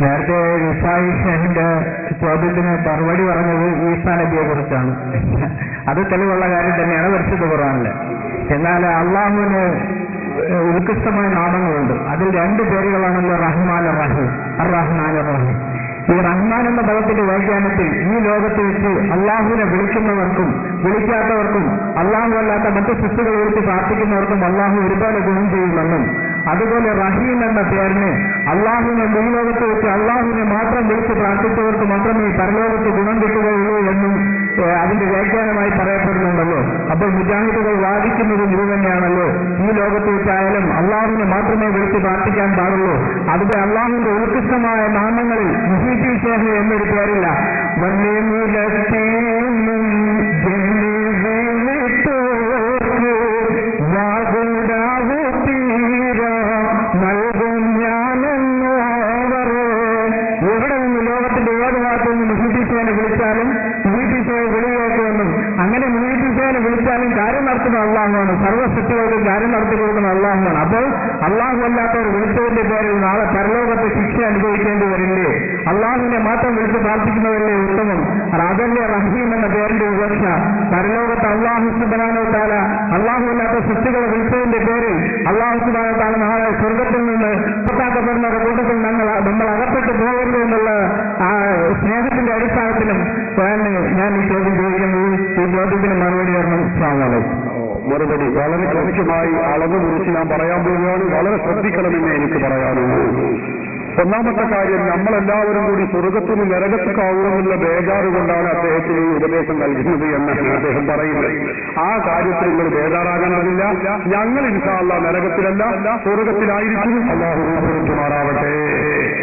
നേരത്തെ റിഫായി ഷെഹിന്റെ ചോദ്യത്തിന് മറുപടി പറഞ്ഞത് ഈസാ നബിയെ കുറിച്ചാണ്. അത് തെളിവുള്ള കാര്യം തന്നെയാണ് പരിശുദ്ധ ഖുർആനില്. എന്നാൽ അള്ളാഹുവിന് ഉത്കൃഷ്ടമായ നാമങ്ങളുണ്ട്. അതിൽ 2 പേരുകളാണല്ലോ റഹ്മാൻ റഹീം. റഹ്മാൻ റഹീം. ഈ റഹ്മാൻ എന്ന പദത്തിന്റെ വ്യാഖ്യാനത്തിൽ ഈ ലോകത്ത് വെച്ച് അള്ളാഹുവിനെ വിളിക്കുന്നവർക്കും വിളിക്കാത്തവർക്കും അള്ളാഹു അല്ലാത്ത മറ്റു സൃഷ്ടികൾ വിളിച്ച് പ്രാർത്ഥിക്കുന്നവർക്കും അള്ളാഹു ഒരുപോലെ ഗുണം ചെയ്യുമെന്നും, അതുപോലെ റഹീം എന്ന പേരിന് അള്ളാഹുവിനെ ഈ ലോകത്ത് വെച്ച് അള്ളാഹുവിനെ മാത്രം വിളിച്ച് പ്രാർത്ഥിച്ചവർക്ക് മാത്രമേ പരലോകത്ത് ഗുണം കിട്ടുകയുള്ളൂ എന്നും അതിന്റെ വ്യാഖ്യാനമായി പറയപ്പെടുന്നുണ്ടല്ലോ. അപ്പോൾ മുജാഹിദുകൾ വാദിക്കുന്നതും ഇത് തന്നെയാണല്ലോ. ഈ ലോകത്ത് വെച്ചായാലും അള്ളാഹുവിനെ മാത്രമേ വിളിച്ച് പ്രാർത്ഥിക്കാൻ പാടുള്ളൂ. അതിന്റെ അള്ളാഹുവിന്റെ ഉത്കൃഷ്ടമായ നാമങ്ങളിൽ മുഹീദ്ദീൻ ഷേഖ് എന്നൊരു പേരില്ല. എവിടെ നിന്ന് ലോകത്തിന്റെ ഏത് ഭാഗത്തു നിന്ന് മുഹീദ്ദീൻ ഷേഖിനെ വിളിച്ചാലും മുഹീദ്ദീൻ ഷേഖ് വിളിയേക്കുമെന്നും, അങ്ങനെ മുഹീദ്ദീൻ ഷേഖിനെ വിളിച്ചാലും കാര്യം നടത്തുന്ന അള്ളാഹുവാണ്. സർവ്വസൃഷ്ടികൾക്കും കാര്യം നടത്തി കൊടുക്കുന്ന അള്ളാഹുവാണ്. അപ്പോൾ അള്ളാഹു അല്ലാത്തവർ വിളിച്ചതിന്റെ പേരിൽ നാളെ പരലോകത്തെ ശിക്ഷ അനുഭവിക്കേണ്ടി വരില്ലേ? അള്ളാഹുവിനെ മാത്രം വിളിച്ച് പ്രാർത്ഥിക്കുന്നവരല്ലേ ഉത്തമം? അതല്ലേ റഹീം എന്ന പേരിന്റെ ഉപേക്ഷ? പരലോകത്ത് അള്ളാഹു സുബ്ഹാനഹു വ തആല അള്ളാഹു അല്ലാത്ത സൃഷ്ടികളെ വിളിച്ചതിന്റെ പേരിൽ അള്ളാഹു സുബ്ഹാനഹു വ തആല നാളെ സ്വർഗത്തിൽ നിന്ന് പുറത്താക്കപ്പെടുന്ന കൂട്ടത്തിൽ നമ്മൾ അകപ്പെട്ടു പോകരുത് എന്നുള്ള ആ സ്നേഹത്തിന്റെ അടിസ്ഥാനത്തിലും ഞാൻ ഈ ചോദ്യം ചോദിക്കുന്നത്. ഈ ചോദ്യത്തിന് മറുപടി വരണം. മറുപടി വളരെ കൃത്യമായി അളവ് കുറിച്ച് ഞാൻ പറയാൻ പോവുകയാണ്. വളരെ ശ്രദ്ധിക്കണമെന്ന് എനിക്ക് പറയാനുള്ളൂ. ഒന്നാമത്തെ കാര്യം, നമ്മളെല്ലാവരും കൂടി സ്വർഗത്തിന് നരകത്തിക്കാവുമെന്നുള്ള ബേജാറ് കൊണ്ടാണ് അദ്ദേഹത്തിന് ഈ ഉപദേശം നൽകുന്നത് എന്നാണ് അദ്ദേഹം പറയുന്നത്. ആ കാര്യത്തിൽ നിങ്ങൾ ബേജാറാകാനാവില്ല. ഞങ്ങൾ ഇൻഷാ അല്ലാഹ് നരകത്തിലല്ല സ്വർഗത്തിലായിരിക്കും. അല്ലാഹു മാറാവട്ടെ.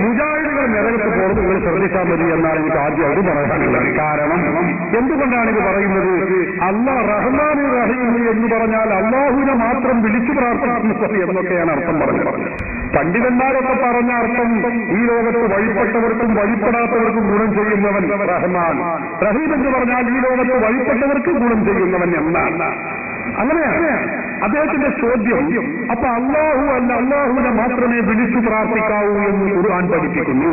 മുജാഹിദുകൾ നരകത്തിൽ പോകുന്നത് നിങ്ങൾ ശ്രദ്ധിച്ചാൽ മതി എന്നാണ് എനിക്ക് ആദ്യം അത് പറയാനുള്ളത്. കാരണം എന്തുകൊണ്ടാണ് ഇത് പറയുന്നത്? അല്ലാഹ് റഹ്മാൻ റഹീം എന്ന് പറഞ്ഞാൽ അള്ളാഹുവിനെ മാത്രം വിളിച്ചു പ്രാർത്ഥിക്കുന്നത് എന്നൊക്കെയാണ് അർത്ഥം പറഞ്ഞത്. പണ്ഡിതന്മാരൊക്കെ പറഞ്ഞ അർത്ഥം ഈ ലോകത്ത് വഴിപ്പെട്ടവർക്കും വഴിപ്പെടാത്തവർക്കും ഗുണം ചെയ്യുന്നവൻ റഹ്മാൻ. റഹീം എന്ന് പറഞ്ഞാൽ ഈ ലോകത്ത് വഴിപ്പെട്ടവർക്ക് ഗുണം ചെയ്യുന്നവൻ എന്നാണ്. അങ്ങനെയാണ് അദ്ദേഹത്തിന്റെ ചോദ്യം. അപ്പൊ അള്ളാഹു അല്ല, അള്ളാഹുവിനെ മാത്രമേ വിളിച്ചു പ്രാർത്ഥിക്കാവൂ എന്ന് ഖുർആൻ പഠിപ്പിക്കുന്നു.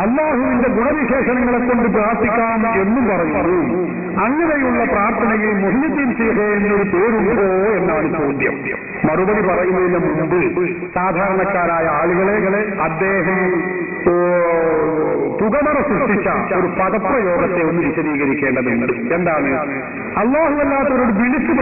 അള്ളാഹുവിന്റെ ഗുണവിശേഷണങ്ങളെ കൊണ്ട് പ്രാർത്ഥിക്കാം എന്നും പറയുന്നു. അങ്ങനെയുള്ള പ്രാർത്ഥനയിൽ മുഹീദ്ദീൻ ഷേഖ് എന്നൊരു പേരുണ്ടോ എന്നാണ് ചോദ്യം. മറുപടി പറയുന്നതിന് മുമ്പ് സാധാരണക്കാരായ ആളുകളെ അദ്ദേഹം പുകമറ സൃഷ്ടിച്ച ഒരു പദപ്രയോഗത്തെ ഒന്ന് വിശദീകരിക്കേണ്ടതുണ്ട്. എന്താണ്? അള്ളാഹു അല്ലാത്തവരോട് വിളിച്ചു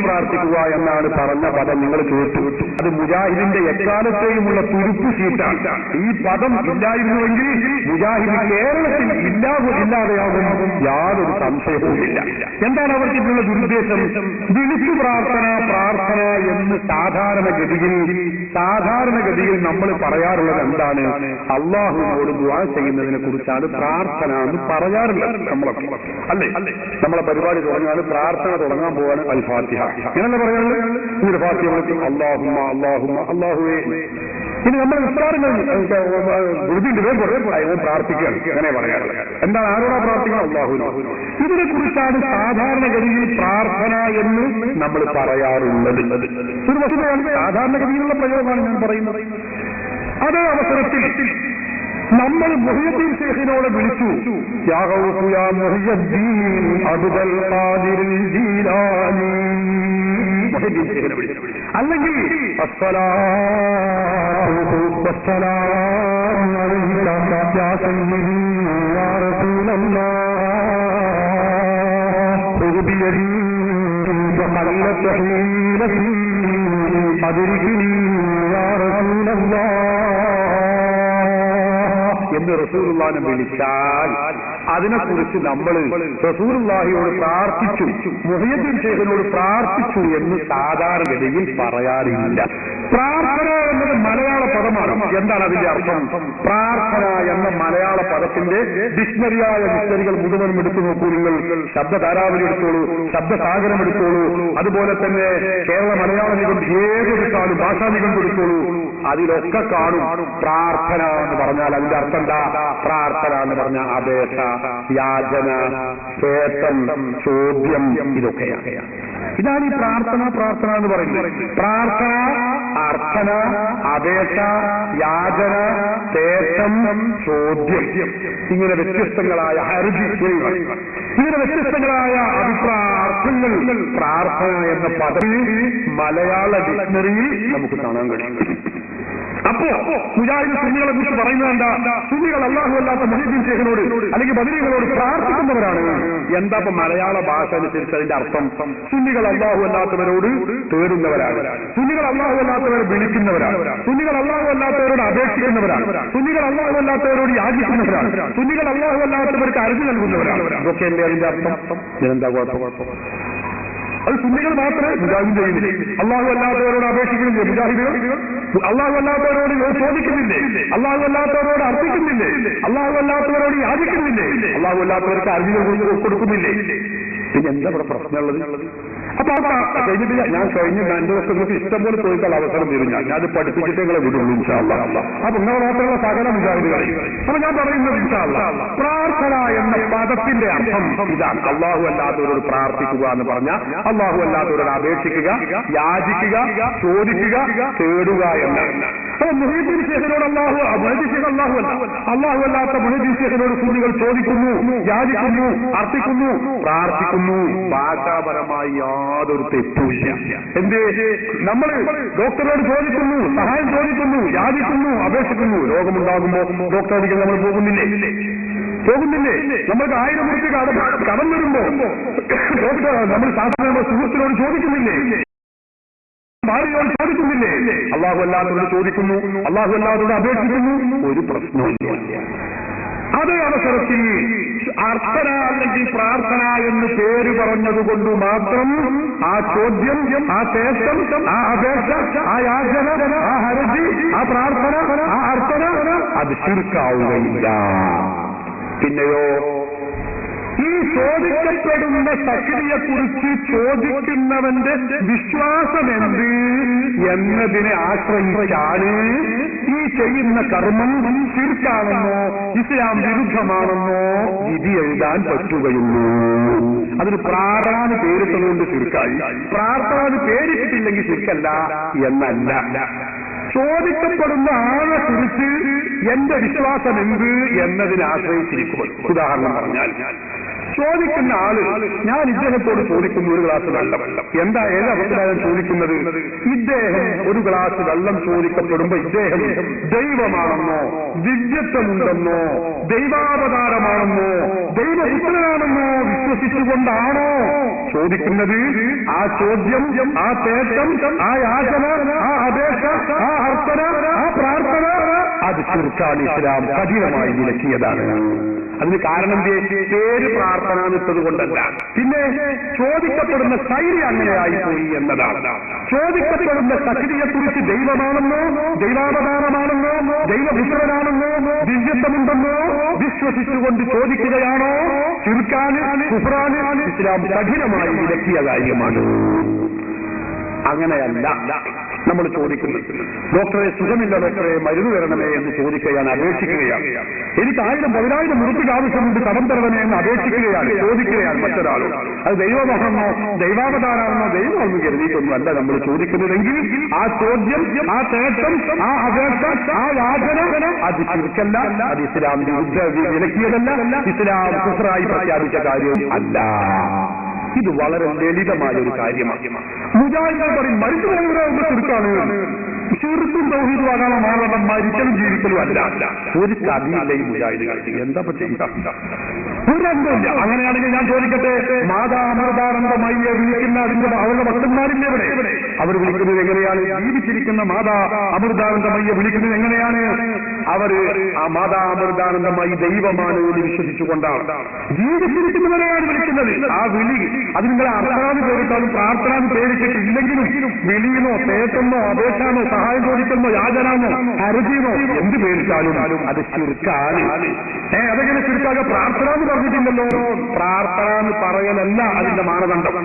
പ്രാർത്ഥിക്കുക എന്നാണ് പറഞ്ഞ പദം നിങ്ങൾ കേട്ടു. അത് മുജാഹിദിന്റെ എക്കാലത്തെയുമുള്ള തുരുപ്പ് സീറ്റാണ്. ഈ പദം ഇല്ലായിരുന്നുവെങ്കിൽ മുജാഹിദ് കേരളത്തിൽ ഇല്ലാതെയാകും, യാതൊരു സംശയവുമില്ല. എന്താണ് അവർക്കിട്ടുള്ള ദുരുദ്ദേശം? വിളിച്ചു പ്രാർത്ഥന എന്ന് സാധാരണഗതിയിൽ നമ്മൾ പറയാറുള്ളത് എന്താണ്? അള്ളാഹുവിനോട് ദുആ ചെയ്യുന്നതിനെ കുറിച്ചാണ് പ്രാർത്ഥന എന്ന് പറയാറുള്ളത് നമ്മളൊക്കെ, അല്ലേ? നമ്മളെ പരിപാടി തുടങ്ങാൻ പ്രാർത്ഥന തുടങ്ങാൻ പോവാണ് അൽ ഫാത്തിഹ. ഇങ്ങനല്ലേ പറയാറുള്ളത്? ഈ ഫാത്തിഹ അല്ലാഹുമ്മ അല്ലാഹുമ്മ അല്ലാഹുവേ. ഇനി നമ്മൾ നിസ്കാരങ്ങൾ പ്രാർത്ഥിക്കുകയാണ്, അങ്ങനെ പറയാറുള്ളത്. എന്താണ്? ആരോടാ പ്രാർത്ഥിക്കണം? അല്ലാഹുവിനോട്. ഇതിനെ കുറിച്ചാണ് സാധാരണഗതിയിൽ പ്രാർത്ഥന എന്ന് നമ്മൾ പറയാറുള്ളത്. ഒരു വസ്തുതയാണ്, സാധാരണഗതിയിലുള്ള പ്രയോഗമാണ് ഞാൻ പറയുന്നത്. അതേ അവസരത്തിൽ നമ്മൾ മുഹീദ്ദീൻ ഷേഖിനോട് വിളിച്ചു, യാ ഗൗസ് യാ മുഹീദ്ദീൻ അബ്ദുൽ ഖാദിർ ജീലാനി, മുഹീദ്ദീൻ ഷേഖിനെ വിളിച്ചു. അല്ലെങ്കിൽ അസ്സലാത്തു വസ്സലാമു അലൈക യാ സയ്യിദി യാ റസൂലല്ലാഹ് ബിയദി വഖല്ലത ഹീലതി അദ്രികനി യാ റസൂലല്ലാഹ് എന്ന് റസൂലുള്ളാഹിനെ വിളിച്ചാൽ അതിനെക്കുറിച്ച് നമ്മൾ റസൂലുള്ളാഹിയോട് പ്രാർത്ഥിച്ചു, മുഹീദ്ദീൻ ഷേഖിനോട് പ്രാർത്ഥിച്ചു എന്ന് സാധാരണഗതിയിൽ പറയാറില്ല. പ്രാർത്ഥന എന്നത് മലയാള പദമാണ്. എന്താണ് അതിന്റെ അർത്ഥം? പ്രാർത്ഥന എന്ന മലയാള പദത്തിന്റെ ഡിക്ഷണറികൾ മുഴുവനും എടുത്തു നോക്കൂ നിങ്ങൾ. ശബ്ദധാരാവലി എടുത്തോളൂ, ശബ്ദസാഗരം എടുത്തോളൂ, അതുപോലെ തന്നെ കേരള മലയാള നിഘണ്ടു ഏതെടുത്താലും ഭാഷാ നിഘണ്ടു എടുത്തോളൂ. അതിലൊക്കെ കാണും പ്രാർത്ഥന എന്ന് പറഞ്ഞാൽ അതിന്റെ അർത്ഥം എന്താ? എന്താ പ്രാർത്ഥന എന്ന് പറഞ്ഞ അപേക്ഷ, യാചന, ശേഷം, ചോദ്യം, ഇതൊക്കെയാണ്. ഇതാണ് ഈ പ്രാർത്ഥന എന്ന് പറയുന്നത്. പ്രാർത്ഥന, അർത്ഥന, അപേക്ഷ, യാചന, ശേഷം, ചോദ്യം, ഇങ്ങനെ വ്യത്യസ്തങ്ങളായ ഇങ്ങനെ വ്യത്യസ്തങ്ങളായ അർത്ഥങ്ങൾ പ്രാർത്ഥന എന്ന പദം മലയാള ഡിക്ഷണറിയിൽ നമുക്ക് കാണാൻ കഴിയും. അപ്പോ മുജാഹിദ് സുന്നികളെ കുറിച്ച് പറയുന്നത് എന്താ? സുന്നികൾ അല്ലാഹു അല്ലാത്ത മുഹീദ്ദീൻ ശൈഖിനോട് അല്ലെങ്കിൽ ബദരീകളോട് പ്രാർത്ഥിക്കുന്നവരാണ്. എന്താ ഇപ്പൊ മലയാള ഭാഷ അനുസരിച്ച് അതിന്റെ അർത്ഥം? സുന്നികൾ അല്ലാഹു അല്ലാത്തവരോട് തേടുന്നവരാണ്, സുന്നികൾ അല്ലാഹു അല്ലാത്തവരെ വിളിക്കുന്നവരാണ്, സുന്നികൾ അല്ലാഹു അല്ലാത്തവരോട് അപേക്ഷിക്കുന്നവരാണ്, സുന്നികൾ അല്ലാഹു അല്ലാത്തവരോട് യാചിക്കുന്നവരാണ്, സുന്നികൾ അല്ലാഹു അല്ലാത്തവർക്ക് അർജി നൽകുന്നവരാണ്. ഇതൊക്കെ അല്ലേ അതിന്റെ അർത്ഥം? ഇതിനെന്താ കുഴപ്പം? അത് സുന്നികൾ മാത്രമേ മുജാഹിദ് ചെയ്യുന്നില്ലേ? അല്ലാഹു അല്ലാത്തവരോട് അപേക്ഷിക്കുന്നില്ലേ മുജാഹിദുകൾ? അല്ലാഹു അല്ലാത്തവരോട് ചോദിക്കുന്നില്ലേ? അല്ലാഹു അല്ലാത്തവരോട് അർപ്പിക്കുന്നില്ലേ? അല്ലാഹു അല്ലാത്തവരോട് യാചിക്കുന്നില്ലേ? അല്ലാഹു അല്ലാത്തവർക്ക് അർജികൾ കൊടുക്കുന്നില്ലേ? പിന്നെ എന്താ ഇവിടെ പ്രശ്നമുള്ളത്? അപ്പൊ കഴിഞ്ഞിട്ട് ഞാൻ കഴിഞ്ഞ ബാൻഡൊക്കെ നിങ്ങൾക്ക് ഇഷ്ടം പോലെ ചോദിക്കാൻ അവസരം തരും. ഞാനത് പഠിപ്പിച്ചിട്ട് നിങ്ങളെ വിടുള്ളൂ ഇൻഷാ അല്ലാഹ്. അപ്പൊ നിങ്ങളെ മാത്രമുള്ള സകല മുജാഹിദുകളെ അപ്പൊ ഞാൻ പറയുന്നത് ഇൻഷാ അല്ലാഹ്, പ്രാർത്ഥന എന്ന പദത്തിന്റെ അർത്ഥം ഇതാണ്. അല്ലാഹു അല്ലാത്തവരോട് പ്രാർത്ഥിക്കുക എന്ന് പറഞ്ഞാൽ അല്ലാഹു അല്ലാത്തവരോട് അപേക്ഷിക്കുക, യാചിക്കുക, ചോദിക്കുക, തേടുക എന്നാണ്. അപ്പൊ മുഹീദ്ദീൻ ശൈഖിനോട് അല്ലാഹു അല്ലാത്ത മുഹീദ്ദീൻ ശൈഖിനോട് സുന്നികൾ ചോദിക്കുന്നു, യാചിക്കുന്നു, അർത്ഥിക്കുന്നു, പ്രാർത്ഥിക്കുന്നു. ഭാഷാപരമായി യാതൊരു തെറ്റുമില്ല. എന്ത്? നമ്മൾ ഡോക്ടറോട് ചോദിക്കുന്നു, സഹായം ചോദിക്കുന്നു, യാചിക്കുന്നു, അപേക്ഷിക്കുന്നു. രോഗമുണ്ടാകുമ്പോ ഡോക്ടറോടിക്ക് നമ്മൾ പോകുന്നില്ലേ? നമ്മൾക്ക് 1000 രൂപ കടം വരുമ്പോ ഡോക്ടർ നമ്മൾ സാധാരണ സുഹൃത്തിനോട് ചോദിക്കുന്നില്ലേ? ഭാര്യയോട് ചോദിക്കുന്നില്ലേ? അല്ലാഹു അല്ലാത്തവരോട് ചോദിക്കുന്നു, അല്ലാഹു അല്ലാത്തവരോട് അപേക്ഷിക്കുന്നു. ഒരു പ്രശ്നമില്ല. അതേ അവസരത്തിൽ അർത്ഥന അല്ലെങ്കിൽ പ്രാർത്ഥന എന്ന് പേര് പറഞ്ഞതുകൊണ്ട് മാത്രം ആ ചോദ്യം, ആ ശേഷം, ആ അപേക്ഷ, ആ യാചന, ആ ഹർജി, ആ പ്രാർത്ഥന, ആ അർത്ഥന അത് ശിർക്കാവുകയില്ല. പിന്നെയോ ഈ ചോദിക്കപ്പെടുന്ന ശക്തിയെക്കുറിച്ച് ചോദിക്കുന്നവന്റെ വിശ്വാസം എന്ത് എന്നതിനെ ആശ്രയിച്ചാണ് ഈ ചെയ്യുന്ന കർമ്മം ശിർക്കാണെന്നോ ഇസ്ലാം വിരുദ്ധമാണെന്നോ വിധി എഴുതാൻ പറ്റുകയുള്ളൂ. അതിന് പ്രാർത്ഥന പേരിട്ടതുകൊണ്ട് ശിർക്കായി, പ്രാർത്ഥന പേരിട്ടിട്ടില്ലെങ്കിൽ ശിർക്കല്ല എന്നല്ല. ചോദിക്കപ്പെടുന്ന ആളെ കുറിച്ച് എന്റെ വിശ്വാസം എന്ത് എന്നതിനെ ആശ്രയിച്ചിരിക്കും. ഉദാഹരണം പറഞ്ഞാൽ ചോദിക്കുന്ന ആള് ഞാൻ ഇദ്ദേഹത്തോട് ചോദിക്കുന്നു ഒരു ഗ്ലാസ് വെള്ളം. എന്താ ഏത് അവസരം ചോദിക്കുന്നത്? ഇദ്ദേഹം ഒരു ഗ്ലാസ് വെള്ളം ചോദിക്കപ്പെടുമ്പോ ഇദ്ദേഹം ദൈവമാണെന്നോ, ദിവ്യത്വമുണ്ടെന്നോ, ദൈവാവതാരമാണെന്നോ, ദൈവപുത്രനാണെന്നോ വിശ്വസിച്ചുകൊണ്ടാണോ ചോദിക്കുന്നത്? ആ ചോദ്യം, ആ തേട്ടം, ആ യാചന, ആ അപേക്ഷ, ആ അർത്ഥന, ആ പ്രാർത്ഥന അത് ശിർക്കാണ്. ഇസ്ലാം കഠിനമായി വിലക്കിയതാണ്. അതിന് കാരണം പേര് പ്രാർത്ഥന എന്നിട്ടത് കൊണ്ടല്ല, പിന്നെ ചോദിക്കപ്പെടുന്ന ശൈലി അങ്ങനെയായിപ്പോയി എന്നതാണ്. ചോദിക്കപ്പെടുന്ന ശക്തിയെക്കുറിച്ച് ദൈവമാണെന്നോ, ദൈവാവതാരമാണെന്നോ, ദൈവപുത്രനാണെന്നോ, ദിവ്യത്വമുണ്ടെന്നോ വിശ്വസിച്ചുകൊണ്ട് ചോദിക്കുകയാണോ ശിർക്കാണ്, കുഫ്റാന്. ഇസ്ലാം കഠിനമായി വിലക്കിയ കാര്യമാണ്. അങ്ങനെയല്ല നമ്മൾ ചോദിക്കുന്നത്. ഡോക്ടറെ സുഖമില്ല, ഡോക്ടറെ മരുന്ന് തരണമേ എന്ന് ചോദിക്കുകയാണ്, അപേക്ഷിക്കുകയാണ്. എനിക്ക് 1000-10,000 ഉറുപ്പിക ആവശ്യമുണ്ട്, കടം തരണമേ എന്ന് അപേക്ഷിക്കുകയാണ്, ചോദിക്കുകയാണ് മറ്റൊരാളോട്. അത് ദൈവമാണെന്നോ, ദൈവാവതാരമാണെന്നോ, ദൈവമെന്ന് കരുതിയിട്ടൊന്നും അല്ല നമ്മൾ ചോദിക്കുന്നതെങ്കിൽ ആ ചോദ്യം, ആ തേട്ടം, ആ അപേക്ഷ, ആ യാചന അത് ശിർക്കല്ല, അത് ഇസ്ലാം വിലക്കിയതല്ല, ഇസ്ലാം കുഫ്റായി പ്രഖ്യാപിച്ച കാര്യവും അല്ല. ഇത് വളരെ ലളിതമായ ഒരു കാര്യമാണ്. മുജാഹിദ് പറയും മരിച്ചു പോകുന്ന ശിർക്കാണ്. ശിർക്കും തൗഹീദും ആകാനുള്ള മാനദണ്ഡം മരിക്കലും ജീവിക്കലും അല്ല. ഒരു കഥയില്ല ഈ മുജാഹിദുകൾക്ക്. എന്താ ചെയ്യുക? ഒരന്തമില്ല. അങ്ങനെയാണെങ്കിൽ ഞാൻ ചോദിക്കട്ടെ, മാതാ അമൃതാനന്ദമയ്യെ വിളിക്കുന്ന അവരുടെ ഭക്തന്മാരില്ലേ ഇവിടെ? അവർ വിളിക്കുന്നത് എങ്ങനെയാണ്? ജീവിച്ചിരിക്കുന്ന മാതാ അമൃതാനന്ദമയ്യെ വിളിക്കുന്നത് എങ്ങനെയാണ്? അവര് ആ മാതാ അമൃതാനന്ദമയി ദൈവമാണ് എന്ന് വിശ്വസിച്ചുകൊണ്ടാണ്. ജീവിച്ചിരിക്കുന്നവരെയാണ് വിളിക്കുന്നത്. ആ വിളി അത് നിങ്ങളെ അർത്ഥനാഥ് പേരിട്ടാലും പ്രാർത്ഥനാഥ് പേരിട്ടിട്ടില്ലെങ്കിലും വിളിയെന്നോ തേട്ടെന്നോ അപേക്ഷാനോ സഹായം ചോദിക്കുന്നോ യാചനാന്നോ ഹർജിന്നോ എന്ത് പേരിട്ടാലും അത് ശിർക്കാണ്. അതെങ്ങനെ ശിർക്കാകെ? പ്രാർത്ഥന എന്ന് പറഞ്ഞിട്ടില്ലല്ലോ. പ്രാർത്ഥന എന്ന് പറയലല്ല അതിന്റെ മാനദണ്ഡം.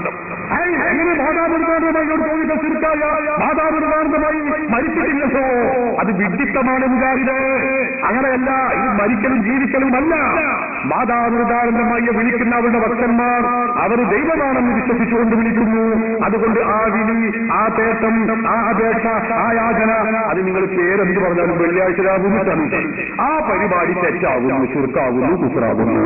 എങ്ങനെ മാതാപിതാക്കളുമായോട് ചോദിക്കാൻ ശിർക്കായ? മാതാപിതാക്കളുമായി മരിച്ചിട്ടില്ലല്ലോ. അത് വിഡിത്തമാണ് മുജാഹിദേ. അങ്ങനെയല്ല, ഈ മരിക്കലും ജീവിക്കലുമല്ല. മാതാപിതാരന്തമായി വിളിക്കുന്ന അവരുടെ ഭക്തന്മാർ അവർ ദൈവമാണെന്ന് വിശ്വസിച്ചുകൊണ്ട് വിളിക്കുന്നു. അതുകൊണ്ട് ആ വിളി, ആ തേട്ടം, ആ അപേക്ഷ, ആ യാചന, അത് നിങ്ങൾ പേരെന്ത് പറഞ്ഞാലും വെള്ളിയാഴ്ച രാവുന്നു. ആ പരിപാടി തെറ്റാകുന്നു, ശിർക്കാകുന്നു, കുഫ്റാകുന്നു.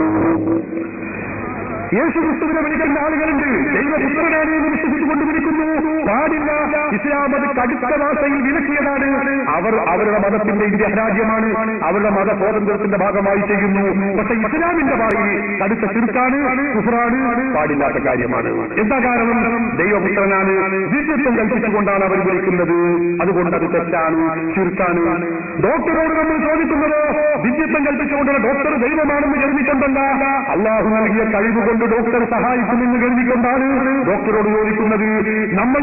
യേശുക്രിസ്തുവിനെ വിളിക്കുന്ന ആളുകളുണ്ട്, ദൈവപുത്രനാണ് എന്ന് വിശ്വസിച്ചുകൊണ്ട് വിളിക്കുന്നു. പാടില്ല. ഇസ്ലാം അത് കടുത്ത ഭാഷയിൽ വിലക്കിയതാണ്. അവർ അവരുടെ മതത്തിന്റെ ഇന്ത്യ രാജ്യമാണ്, അവരുടെ മത സ്വാതന്ത്ര്യത്തിന്റെ ഭാഗമായി ചെയ്യുന്നു. പക്ഷെ ഇസ്ലാമിന്റെ ഭാഷയിൽ കടുത്ത ശിർക്കാണ്, കുഫ്റാണ്, പാടില്ലാത്ത കാര്യമാണ്. എന്താ കാരണം? ദൈവപുത്രനാണ്, ദിവ്യത്വം കൽപ്പിച്ചുകൊണ്ടാണ് അവർ വിളിക്കുന്നത്. അതുകൊണ്ട് അത് തെറ്റാണ്, ശിർക്കാണ്. ഡോക്ടറോട് നമ്മൾ ചോദിക്കുന്നതോ ദിവ്യത്വം കൽപ്പിച്ചുകൊണ്ടുള്ള ഡോക്ടർ ദൈവമാണെന്ന് കരുതിക്കൊണ്ടല്ല, അള്ളാഹു നൽകിയ കഴിവുകൊണ്ട് ഡോക്ടർ സഹായിക്കുമെന്ന് കരുതിക്കൊണ്ടാണ് ഡോക്ടറോട് ചോദിക്കുന്നത്. നമ്മൾ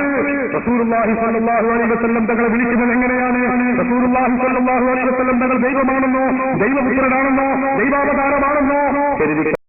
റസൂലുള്ളാഹി സ്വല്ലല്ലാഹു അലൈഹി വസല്ലം തങ്ങളെ വിളിക്കുന്നത് എങ്ങനെയാണ്? റസൂലുള്ളാഹി സ്വല്ലല്ലാഹു അലൈഹി വസല്ലം തങ്ങൾ ദൈവമാണെന്നോ, ദൈവപുത്രനാണെന്നോ, ദൈവാവതാരമാണെന്നോ കരുതി